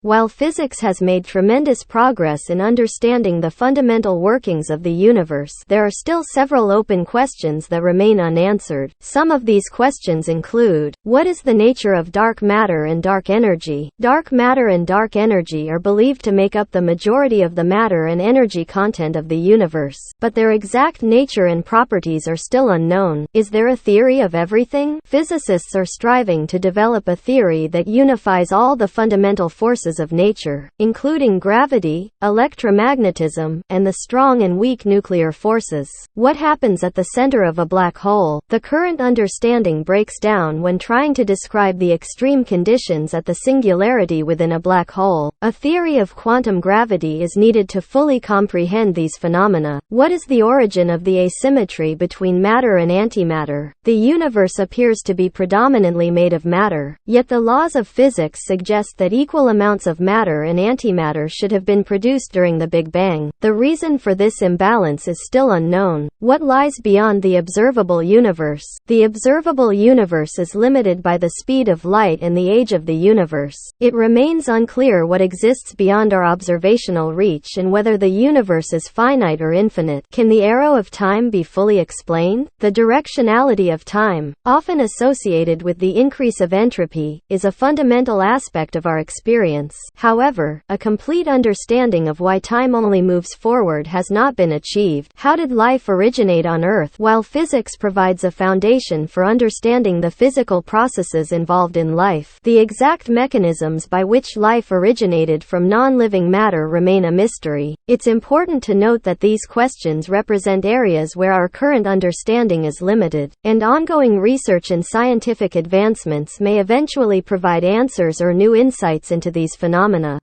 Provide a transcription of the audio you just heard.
While physics has made tremendous progress in understanding the fundamental workings of the universe, there are still several open questions that remain unanswered. Some of these questions include: what is the nature of dark matter and dark energy? Dark matter and dark energy are believed to make up the majority of the matter and energy content of the universe, but their exact nature and properties are still unknown. Is there a theory of everything? Physicists are striving to develop a theory that unifies all the fundamental forces of nature, including gravity, electromagnetism, and the strong and weak nuclear forces. What happens at the center of a black hole? The current understanding breaks down when trying to describe the extreme conditions at the singularity within a black hole. A theory of quantum gravity is needed to fully comprehend these phenomena. What is the origin of the asymmetry between matter and antimatter? The universe appears to be predominantly made of matter, yet the laws of physics suggest that equal amounts of matter and antimatter should have been produced during the Big Bang. The reason for this imbalance is still unknown. What lies beyond the observable universe? The observable universe is limited by the speed of light and the age of the universe. It remains unclear what exists beyond our observational reach and whether the universe is finite or infinite. Can the arrow of time be fully explained? The directionality of time, often associated with the increase of entropy, is a fundamental aspect of our experience. However, a complete understanding of why time only moves forward has not been achieved. How did life originate on Earth? While physics provides a foundation for understanding the physical processes involved in life, the exact mechanisms by which life originated from non-living matter remain a mystery. It's important to note that these questions represent areas where our current understanding is limited, and ongoing research and scientific advancements may eventually provide answers or new insights into these phenomena.